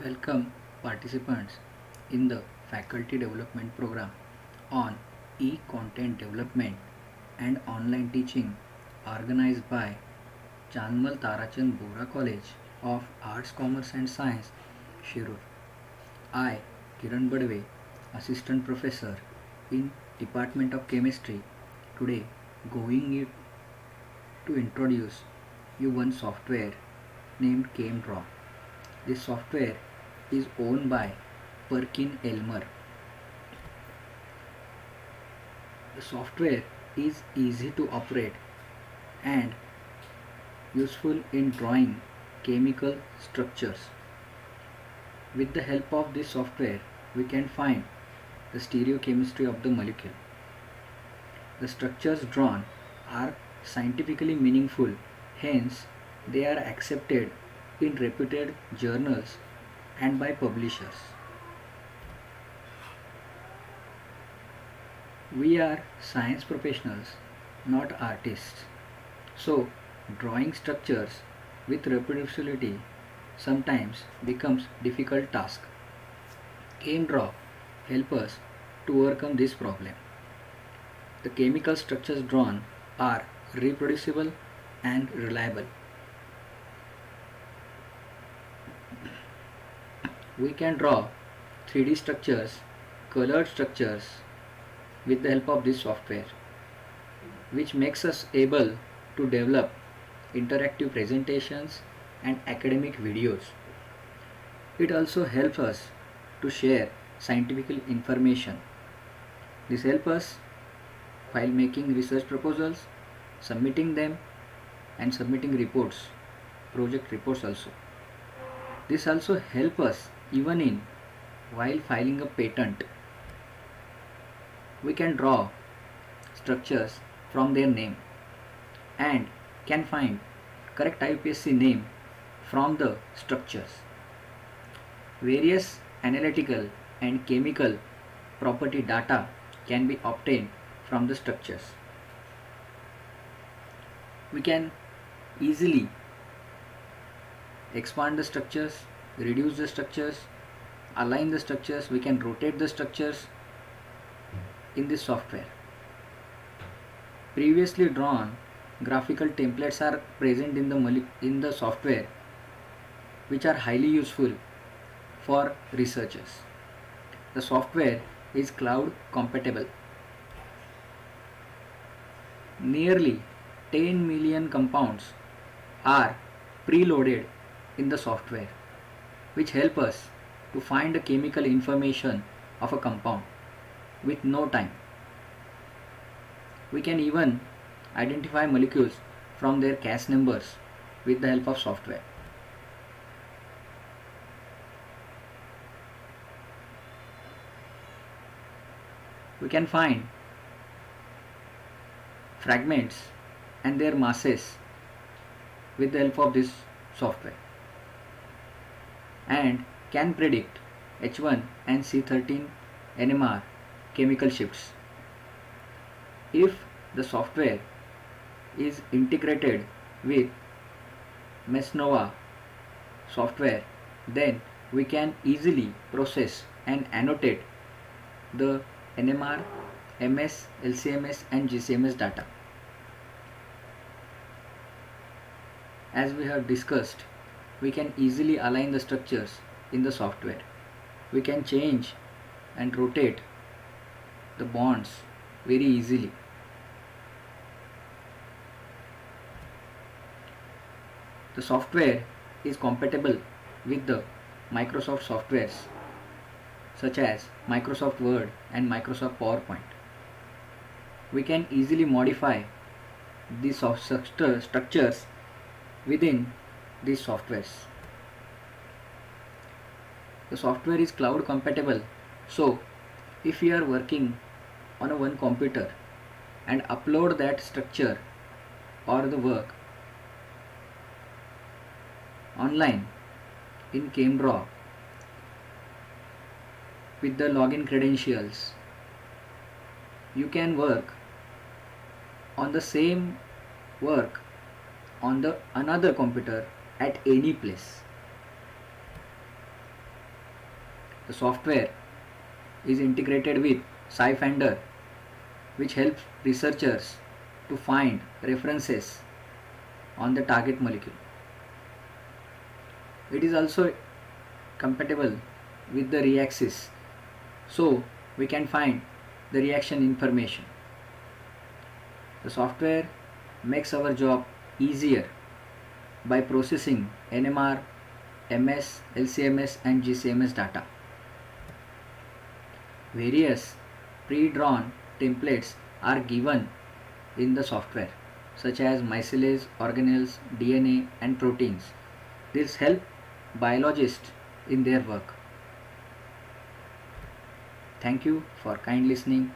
Welcome participants in the Faculty Development Program on e-content development and online teaching organized by Janmal Tarachand Bora College of Arts, Commerce and Science, Shirur. I, Kiran Badwe, Assistant Professor in Department of Chemistry, today going to introduce you one software named CameDraw. This software is owned by Perkin Elmer. The software is easy to operate and useful in drawing chemical structures. With the help of this software, we can find the stereochemistry of the molecule. The structures drawn are scientifically meaningful, hence, they are accepted in reputed journals and by publishers. We are science professionals, not artists. So, drawing structures with reproducibility sometimes becomes difficult task. CameDraw help us to overcome this problem. The chemical structures drawn are reproducible and reliable. We can draw 3D structures, colored structures with the help of this software, which makes us able to develop interactive presentations and academic videos. It also helps us to share scientific information. This helps us while making research proposals, submitting them and submitting reports, project reports also. This also helps us even in while filing a patent. We can draw structures from their name and can find correct IUPAC name from the structures. Various analytical and chemical property data can be obtained from the structures. We can easily expand the structures, reduce the structures, align the structures, we can rotate the structures in this software. Previously drawn graphical templates are present in the software, which are highly useful for researchers. The software is cloud compatible. Nearly 10 million compounds are preloaded in the software, which help us to find the chemical information of a compound with no time. We can even identify molecules from their CAS numbers with the help of software. We can find fragments and their masses with the help of this software and can predict H1 and C13 NMR chemical shifts. If the software is integrated with Mesnova software, then we can easily process and annotate the NMR, MS, LCMS and GCMS data. As we have discussed, we can easily align the structures in the software. We can change and rotate the bonds very easily. The software is compatible with the Microsoft softwares such as Microsoft Word and Microsoft PowerPoint. We can easily modify these structures within these softwares. The software is cloud compatible, so if you are working on a one computer and upload that structure or the work online in CameDraw with the login credentials, you can work on the same work on the another computer at any place. The software is integrated with SciFinder, which helps researchers to find references on the target molecule. It is also compatible with the Reaxys, so we can find the reaction information. The software makes our job easier by processing NMR, MS, LCMS and GCMS data. Various pre-drawn templates are given in the software, such as micelles, organelles, DNA and proteins. This helps biologists in their work. Thank you for kind listening.